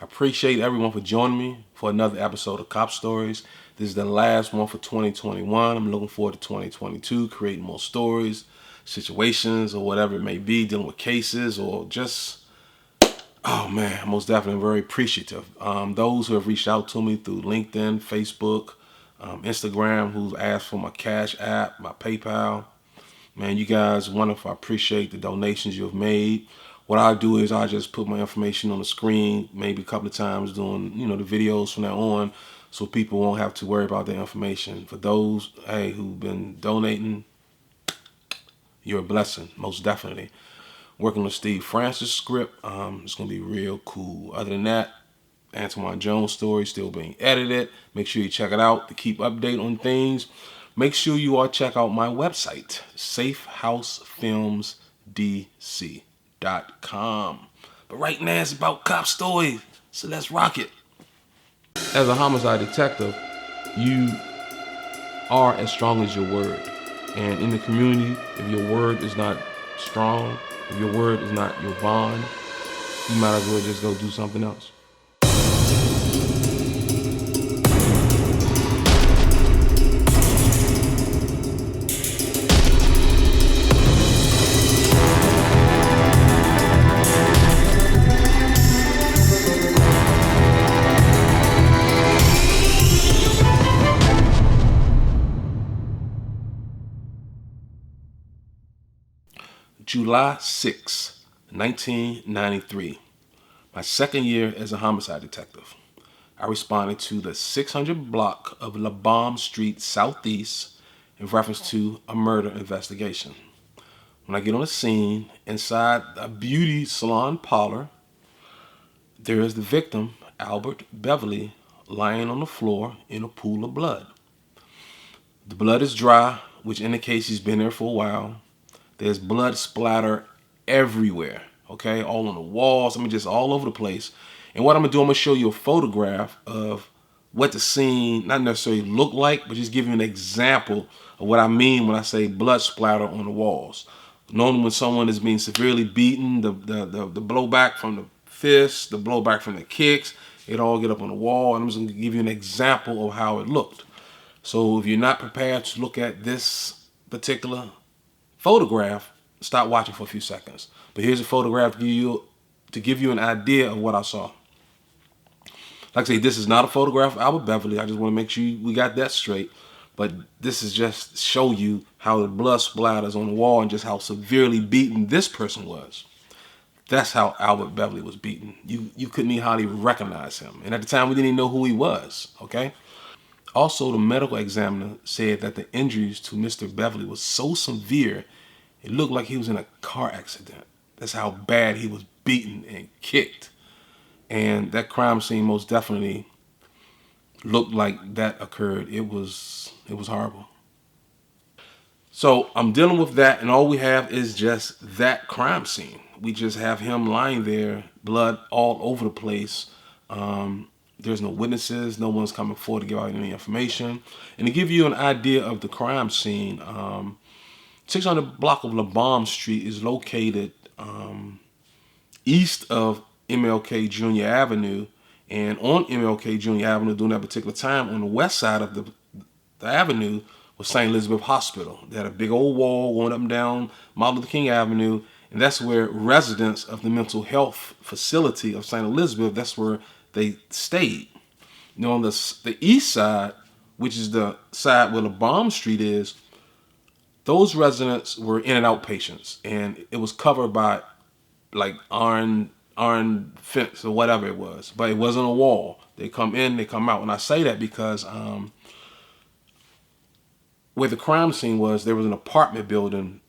I appreciate everyone for joining me for another episode of Cop Stories. This is the last one for 2021. I'm looking forward to 2022, creating more stories, situations, or whatever it may be, dealing with cases or just, oh man, I'm most definitely very appreciative. Those who have reached out to me through LinkedIn, Facebook, Instagram, who's asked for my Cash App, my PayPal. Man, you guys, wonderful. I appreciate the donations you've made. What I do is I just put my information on the screen, maybe a couple of times doing, the videos from now on, so people won't have to worry about their information. For those, hey, who've been donating, you're a blessing, most definitely. Working with Steve Francis' script, it's gonna be real cool. Other than that, Antoine Jones' story still being edited. Make sure you check it out to keep update on things. Make sure you all check out my website, safehousefilmsdc.com. But right now it's about cop stories, so let's rock it. As a homicide detective, you are as strong as your word. And in the community, if your word is not strong, if your word is not your bond, you might as well just go do something else. July 6, 1993, my second year as a homicide detective. I responded to the 600 block of La Bombe Street Southeast in reference to a murder investigation. When I get on the scene, inside a beauty salon parlor, there is the victim, Albert Beverly, lying on the floor in a pool of blood. The blood is dry, which indicates he's been there for a while. There's blood splatter everywhere, okay? All on the walls, just all over the place. And what I'm gonna do, I'm gonna show you a photograph of what the scene not necessarily look like, but just give you an example of what I mean when I say blood splatter on the walls. Normally when someone is being severely beaten, the blowback from the fists, the blowback from the kicks, it all get up on the wall. And I'm just gonna give you an example of how it looked. So if you're not prepared to look at this particular photograph, stop watching for a few seconds. But here's a photograph to give you an idea of what I saw. Like I say, this is not a photograph of Albert Beverly. I just want to make sure we got that straight. But this is just show you how the blood splatters on the wall and just how severely beaten this person was. That's how Albert Beverly was beaten. You couldn't even hardly recognize him. And at the time, we didn't even know who he was, okay? Also, the medical examiner said that the injuries to Mr. Beverly was so severe, it looked like he was in a car accident. That's how bad he was beaten and kicked. And that crime scene most definitely looked like that occurred. It was horrible. So I'm dealing with that, and all we have is just that crime scene. We just have him lying there, blood all over the place. There's no witnesses. No one's coming forward to give out any information. And to give you an idea of the crime scene, 600 block of La Bombe Street is located east of MLK Jr. Avenue. And on MLK Jr. Avenue during that particular time, on the west side of the avenue was St. Elizabeth Hospital. They had a big old wall going up and down Martin Luther King Avenue. And that's where residents of the mental health facility of St. Elizabeth, that's where they stayed. On the east side, which is the side where La Bombe Street is, those residents were in and out patients, and it was covered by like iron fence or whatever it was, but it wasn't a wall. They come in, they come out. And I say that because where the crime scene was, there was an apartment building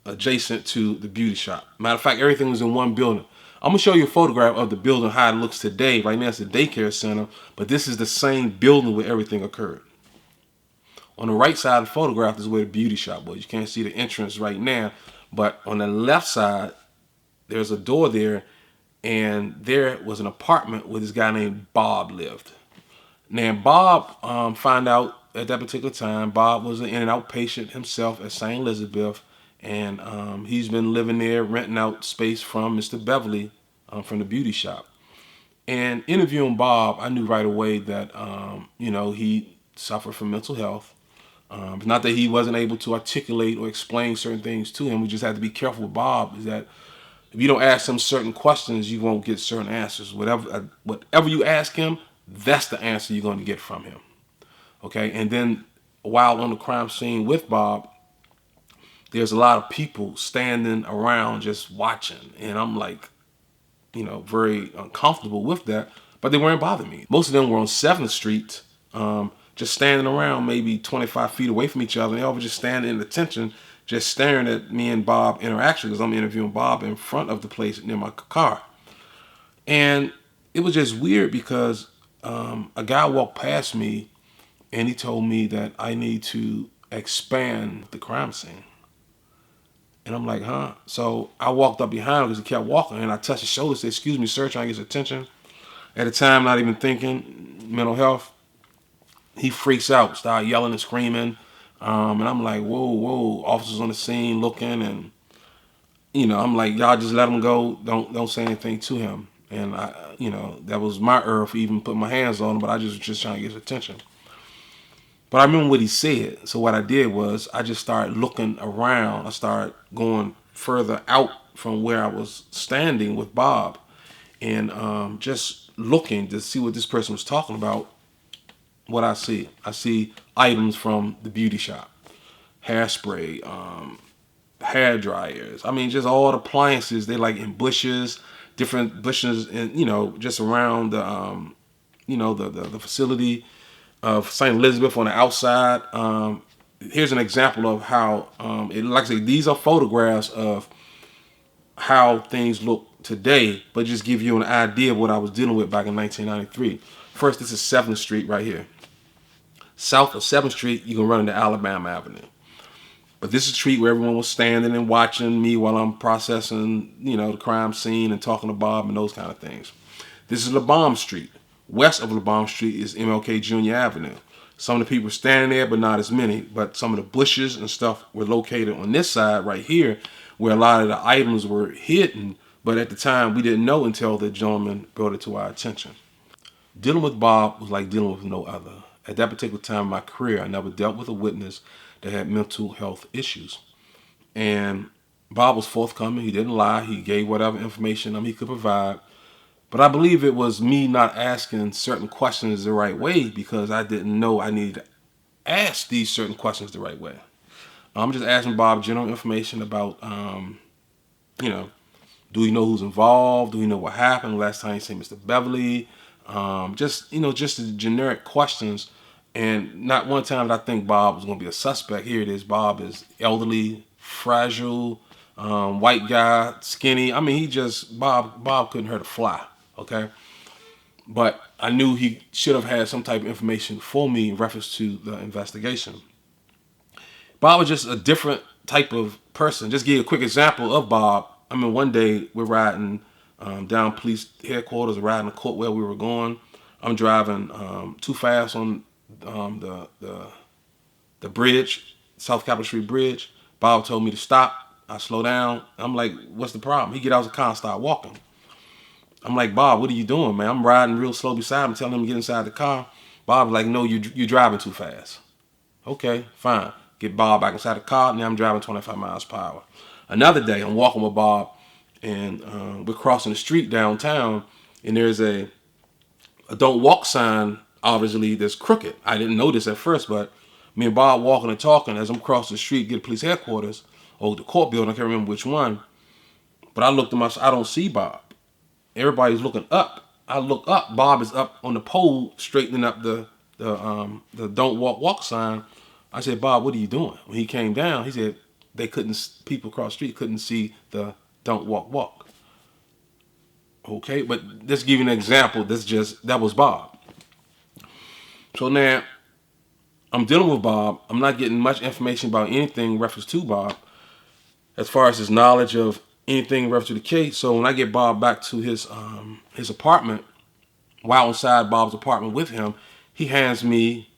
adjacent to the beauty shop. Matter of fact, everything was in one building. I'm going to show you a photograph of the building, how it looks today. Right now it's a daycare center, but this is the same building where everything occurred. On the right side of the photograph is where the beauty shop was. You can't see the entrance right now, but on the left side, there's a door there, and there was an apartment where this guy named Bob lived. Now, Bob found out at that particular time, Bob was an in and out patient himself at St. Elizabeth, and he's been living there, renting out space from Mr. Beverly from the beauty shop. And interviewing Bob, I knew right away that he suffered from mental health. Not that he wasn't able to articulate or explain certain things to him. We just had to be careful with Bob. Is that if you don't ask him certain questions, you won't get certain answers. Whatever you ask him, that's the answer you're going to get from him. Okay, and then while on the crime scene with Bob, there's a lot of people standing around just watching, and I'm like, very uncomfortable with that. But they weren't bothering me. Most of them were on 7th Street, just standing around, maybe 25 feet away from each other. And they all were just standing in attention, just staring at me and Bob interaction because I'm interviewing Bob in front of the place near my car. And it was just weird because a guy walked past me and he told me that I need to expand the crime scene. And I'm like, huh? So I walked up behind him because he kept walking, and I touched his shoulder, said, "Excuse me, sir," trying to get his attention. At the time, not even thinking, mental health. He freaks out, started yelling and screaming. And I'm like, whoa, whoa. Officers on the scene looking, and I'm like, y'all just let him go. Don't say anything to him. And that was my error for even putting my hands on him, but I just was just trying to get his attention. But I remember what he said. So what I did was I just started looking around. I started going further out from where I was standing with Bob, and just looking to see what this person was talking about. What I see items from the beauty shop, hairspray, hair dryers. I mean, just all the appliances. They like in bushes, different bushes, and just around the facility of St. Elizabeth on the outside. Here's an example of how like I say, these are photographs of how things look today, but just give you an idea of what I was dealing with back in 1993. First, this is 7th Street right here. South of 7th Street, you can run into Alabama Avenue. But this is a street where everyone was standing and watching me while I'm processing, the crime scene and talking to Bob and those kind of things. This is LeBom Street. West of LeBom Street is MLK Jr. Avenue. Some of the people were standing there, but not as many. But some of the bushes and stuff were located on this side right here, where a lot of the items were hidden. But at the time, we didn't know until the gentleman brought it to our attention. Dealing with Bob was like dealing with no other. At that particular time in my career, I never dealt with a witness that had mental health issues. And Bob was forthcoming. He didn't lie. He gave whatever information he could provide. But I believe it was me not asking certain questions the right way because I didn't know I needed to ask these certain questions the right way. I'm just asking Bob general information about, do we know who's involved? Do we know what happened last time he seen Mr. Beverly? Just the generic questions. And not one time did I think Bob was going to be a suspect. Here it is. Bob is elderly, fragile, white guy, skinny. I mean, Bob couldn't hurt a fly. Okay. But I knew he should have had some type of information for me in reference to the investigation. Bob was just a different type of person. Just give you a quick example of Bob. I mean, one day we're riding down police headquarters, riding the court where we were going. I'm driving too fast on the bridge, South Capitol Street Bridge. Bob told me to stop. I slow down. I'm like, what's the problem? He get out of the car and start walking. I'm like, Bob, what are you doing, man? I'm riding real slow beside him, telling him to get inside the car. Bob's like, no, you're driving too fast. Okay, fine. Get Bob back inside the car. Now I'm driving 25 miles per hour. Another day, I'm walking with Bob, and we're crossing the street downtown, and there's a don't walk sign, obviously, that's crooked. I didn't know this at first, but me and Bob walking and talking as I'm crossing the street, get to police headquarters, or the court building, I can't remember which one. But I looked at myself, I don't see Bob. Everybody's looking up. I look up. Bob is up on the pole, straightening up the don't walk sign. I said, Bob, what are you doing? When he came down, he said people across the street couldn't see the don't walk. Okay, but let's give you an example. That was Bob. So now I'm dealing with Bob. I'm not getting much information about anything in reference to Bob as far as his knowledge of anything in reference to the case. So when I get Bob back to his apartment, while inside Bob's apartment with him, he hands me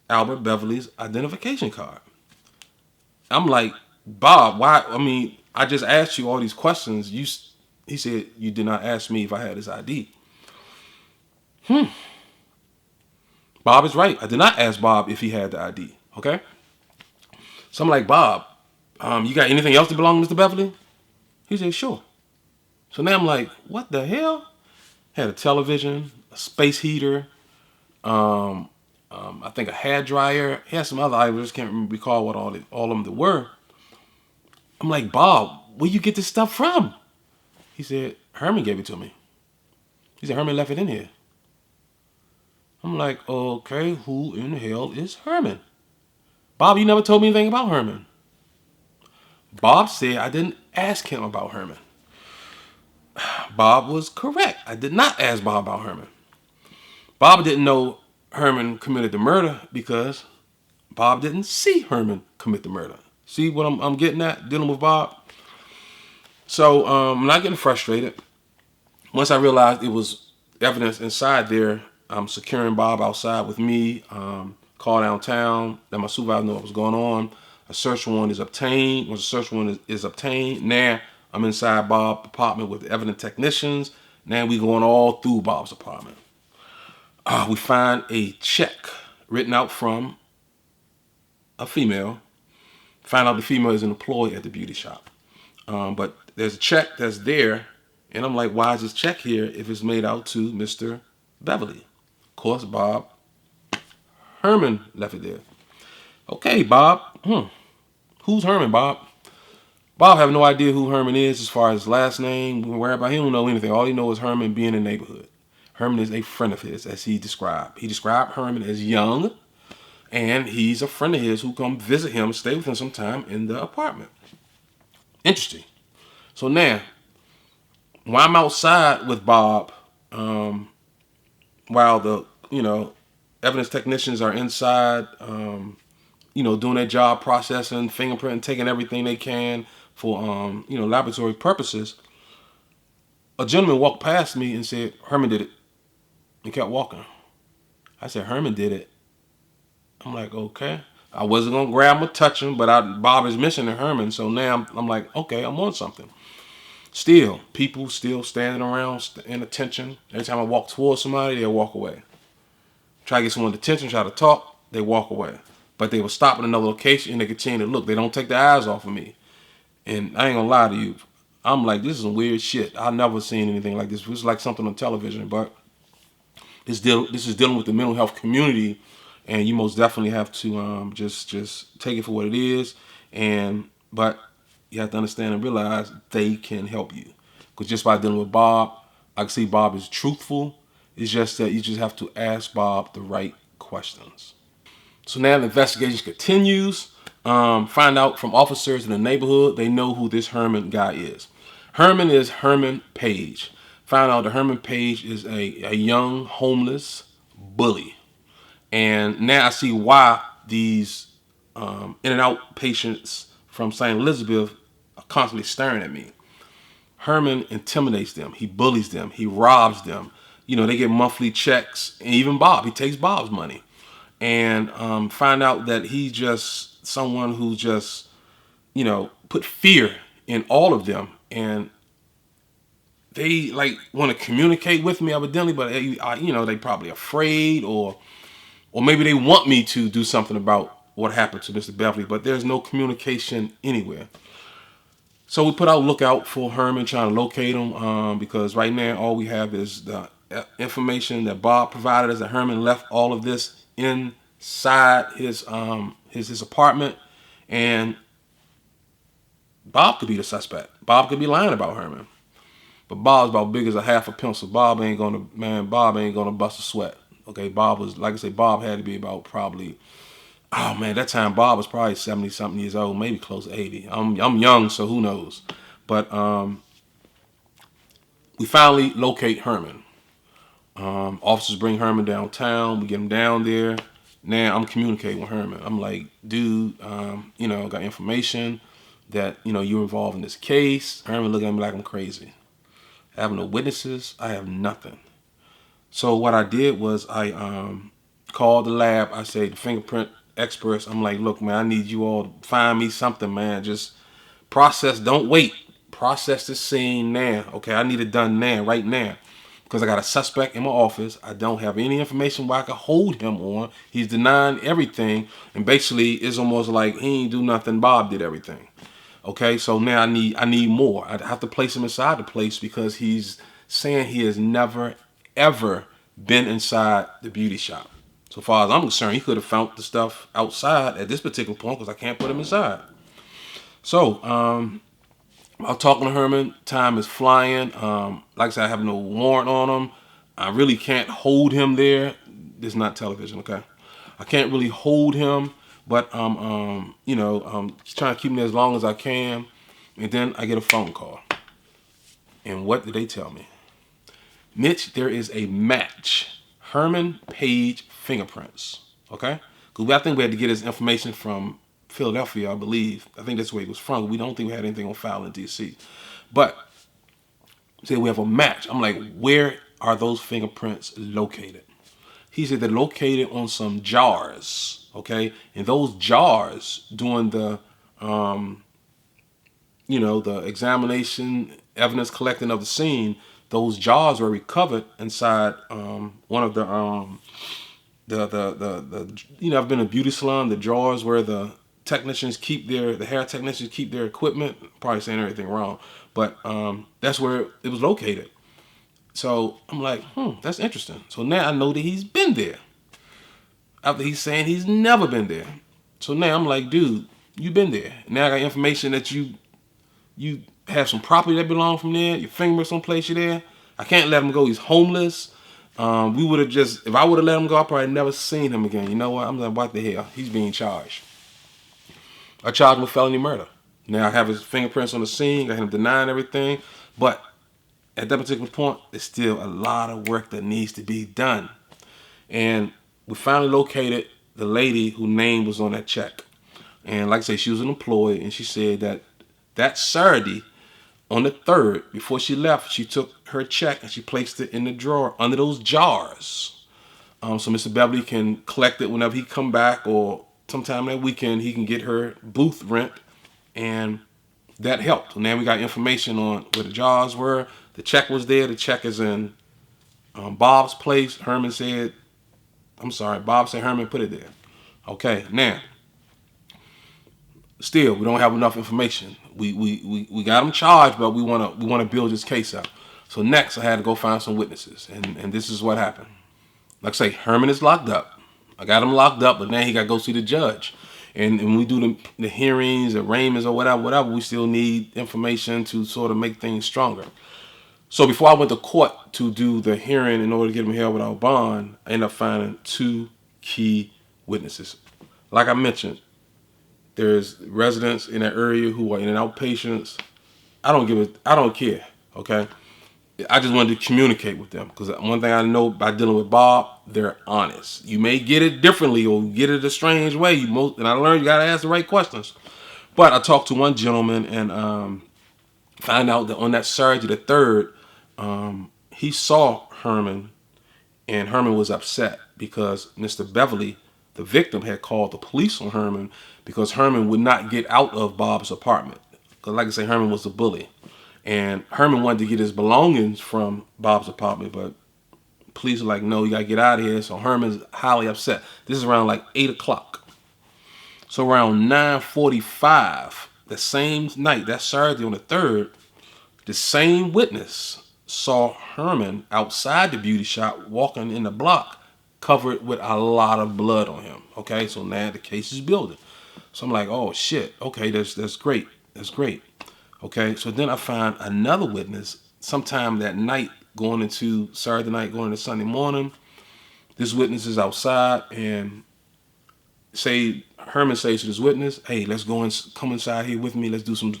Albert Beverly's identification card. I'm like, Bob, why? I mean, I just asked you all these questions. He said, you did not ask me if I had his ID. Bob is right. I did not ask Bob if he had the ID. Okay. So I'm like, Bob, you got anything else that belongs to Mr. Beverly? He said, sure. So now I'm like, what the hell? Had a television, a space heater, I think a hair dryer. He had some other items. I just can't recall what all of them were. I'm like, Bob, where you get this stuff from? He said, Herman gave it to me. He said, Herman left it in here. I'm like, okay, who in the hell is Herman? Bob, you never told me anything about Herman. Bob said I didn't ask him about Herman. Bob was correct. I did not ask Bob about Herman. Bob didn't know Herman committed the murder because Bob didn't see Herman commit the murder. See what I'm getting at, dealing with Bob? So I'm not getting frustrated. Once I realized it was evidence inside there, I'm securing Bob outside with me. Call downtown, let my supervisor know what was going on. A search warrant is obtained. Once a search warrant is obtained, now I'm inside Bob's apartment with the evidence technicians. Now we going all through Bob's apartment. We find a check written out from a female. Find out the female is an employee at the beauty shop. But there's a check that's there, and I'm like, why is this check here if it's made out to Mr. Beverly? Of course, Bob Herman left it there. Okay, Bob. Who's Herman, Bob? Bob have no idea who Herman is as far as his last name, whereabouts. He don't know anything. All he knows is Herman being in the neighborhood. Herman is a friend of his, as he described. He described Herman as young, and he's a friend of his who come visit him, stay with him sometime in the apartment. Interesting. So now, while I'm outside with Bob, while the evidence technicians are inside, doing their job, processing, fingerprinting, taking everything they can for laboratory purposes, a gentleman walked past me and said, Herman did it, and kept walking. I said, Herman did it. I'm like, okay. I wasn't going to grab him or touch him, but Bob is mentioning Herman, so now I'm like, okay, I'm on something. Still, people still standing around in attention. Every time I walk towards somebody, they'll walk away. Try to get someone's attention, try to talk, they walk away. But they will stop at another location and they continue to look. They don't take their eyes off of me. And I ain't gonna lie to you, I'm like, this is some weird shit. I've never seen anything like this. It was like something on television, but this is dealing with the mental health community, and you most definitely have to just take it for what it is. But you have to understand and realize they can help you. Because just by dealing with Bob, I can see Bob is truthful. It's just that you just have to ask Bob the right questions. So now the investigation continues. Find out from officers in the neighborhood, they know who this Herman guy is. Herman is Herman Page. Found out that Herman Page is a young homeless bully. And now I see why these in and out patients from St. Elizabeth are constantly staring at me. Herman intimidates them. He bullies them. He robs them. They get monthly checks. And even Bob, he takes Bob's money. And find out that he's just someone who just, put fear in all of them. And they want to communicate with me evidently, but they probably afraid or maybe they want me to do something about what happened to Mr. Beverly, but there's no communication anywhere. So we put out lookout for Herman, trying to locate him, because right now all we have is the information that Bob provided us that Herman left all of this inside his apartment, and Bob could be the suspect. Bob could be lying about Herman, but Bob's about big as a half a pencil. Bob ain't gonna bust a sweat. Okay, Bob was, like I say, Bob had to be about probably, that time Bob was probably 70 something years old, maybe close to 80. I'm young, so who knows? But we finally locate Herman. Officers bring Herman downtown. We get him down there. Now I'm communicating with Herman. I'm like, dude, got information that, you're involved in this case. Herman looking at me like I'm crazy. I have no witnesses. I have nothing. So what I did was I called the lab. I said, the fingerprint experts, I'm like, look, man, I need you all to find me something, man. Just process, don't wait. Process this scene now. Okay, I need it done now, right now. because I got a suspect in my office. I don't have any information where I can hold him on. He's denying everything, and basically it's almost like he ain't do nothing. Bob did everything. Okay, so now I need more. I have to place him inside the place because he's saying he has never ever been inside the beauty shop. So far as I'm concerned, he could have found the stuff outside at this particular point because I can't put him inside. So I'm talking to Herman. Time is flying. Like I said, I have no warrant on him. I really can't hold him there. This is not television, okay? I can't really hold him, but just trying to keep him there as long as I can. And then I get a phone call. And what did they tell me? Mitch, there is a match. Herman Page fingerprints. Okay? Because I think we had to get his information from Philadelphia, I believe. I think that's where he was from. We don't think we had anything on file in D.C. But say we have a match. I'm like, where are those fingerprints located? He said they're located on some jars. Okay? And those jars, during the the examination, evidence collecting of the scene, those jars were recovered inside one of the I've been in a beauty salon, the drawers where the hair technicians keep their equipment. Probably saying everything wrong, but that's where it was located. So I'm like, that's interesting. So now I know that he's been there. After he's saying he's never been there. So now I'm like, dude, you've been there. Now I got information that you have some property that belong from there. Your fingerprints someplace you there. I can't let him go. He's homeless. If I would have let him go, I probably never seen him again. You know what? I'm like, what the hell? He's being charged. I charged him with felony murder. Now I have his fingerprints on the scene. I have him denying everything. But at that particular point, there's still a lot of work that needs to be done. And we finally located the lady whose name was on that check. And like I say, she was an employee, and she said that Saturday, on the 3rd, before she left, she took her check and she placed it in the drawer under those jars. So Mr. Beverly can collect it whenever he come back, or sometime that weekend he can get her booth rent, and that helped. So now we got information on where the jars were. The check was there. The check is in Bob's place. Bob said Herman put it there. Okay, now, still, we don't have enough information. We got him charged, but we want to build this case up. So next, I had to go find some witnesses, and this is what happened. Like I say, Herman is locked up. I got him locked up, but now he got to go see the judge. And when we do the hearings, the arraignments, or whatever, we still need information to sort of make things stronger. So before I went to court to do the hearing in order to get him held without bond, I ended up finding 2 key witnesses. Like I mentioned, there's residents in that area who are in and out patients. I don't care, okay? I just wanted to communicate with them, because one thing I know by dealing with Bob, they're honest. You may get it differently or get it a strange way. And I learned you got to ask the right questions. But I talked to one gentleman and find out that on that Saturday the 3rd, he saw Herman, and Herman was upset because Mr. Beverly, the victim, had called the police on Herman because Herman would not get out of Bob's apartment. Because like I say, Herman was a bully. And Herman wanted to get his belongings from Bob's apartment, but police were like, no, you got to get out of here. So Herman's highly upset. This is around like 8 o'clock. So around 9:45, the same night, that Saturday on the 3rd, the same witness saw Herman outside the beauty shop walking in the block covered with a lot of blood on him. Okay, so now the case is building. So I'm like, oh shit, okay, that's great. That's great. Okay, so then I find another witness sometime that night, going into Saturday night, going into Sunday morning. This witness is outside, and Herman says to this witness, hey, let's come inside here with me. Let's do some,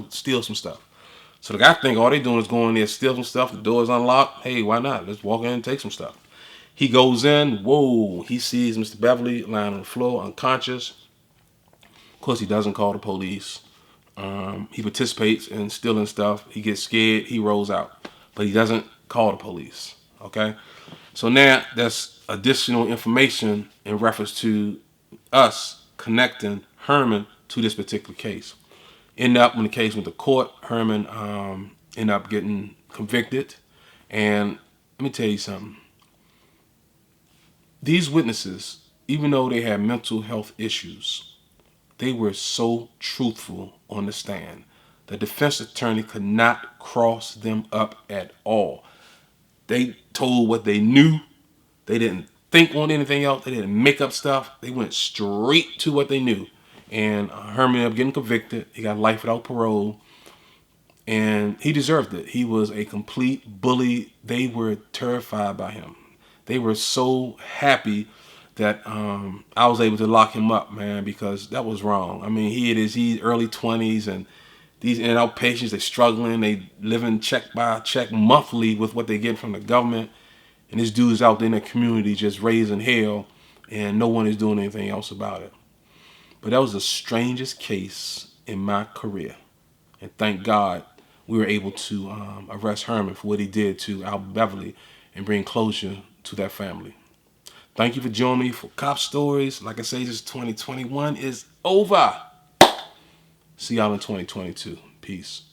steal some stuff. So the guy think all they doing is going in there, steal some stuff. The door's unlocked. Hey, why not? Let's walk in and take some stuff. He goes in. Whoa, he sees Mr. Beverly lying on the floor, unconscious. Of course, he doesn't call the police. He participates in stealing stuff. He gets scared. He rolls out. But he doesn't call the police. Okay? So now that's additional information in reference to us connecting Herman to this particular case. When the case went to court, Herman ended up getting convicted. And let me tell you something. These witnesses, even though they had mental health issues, they were so truthful on the stand. The defense attorney could not cross them up at all. They told what they knew. They didn't think on anything else. They didn't make up stuff. They went straight to what they knew. And Herman ended up getting convicted. He got life without parole. And he deserved it. He was a complete bully. They were terrified by him. They were so happy that I was able to lock him up, man, because that was wrong. I mean, he's early 20s, and these in-and-out patients, they're struggling. They living check by check monthly with what they get from the government. And this dude's out there in the community just raising hell, and no one is doing anything else about it. But that was the strangest case in my career. And thank God we were able to arrest Herman for what he did to Al Beverly and bring closure to that family. Thank you for joining me for Cop Stories. Like I say, this 2021 is over. See y'all in 2022. Peace.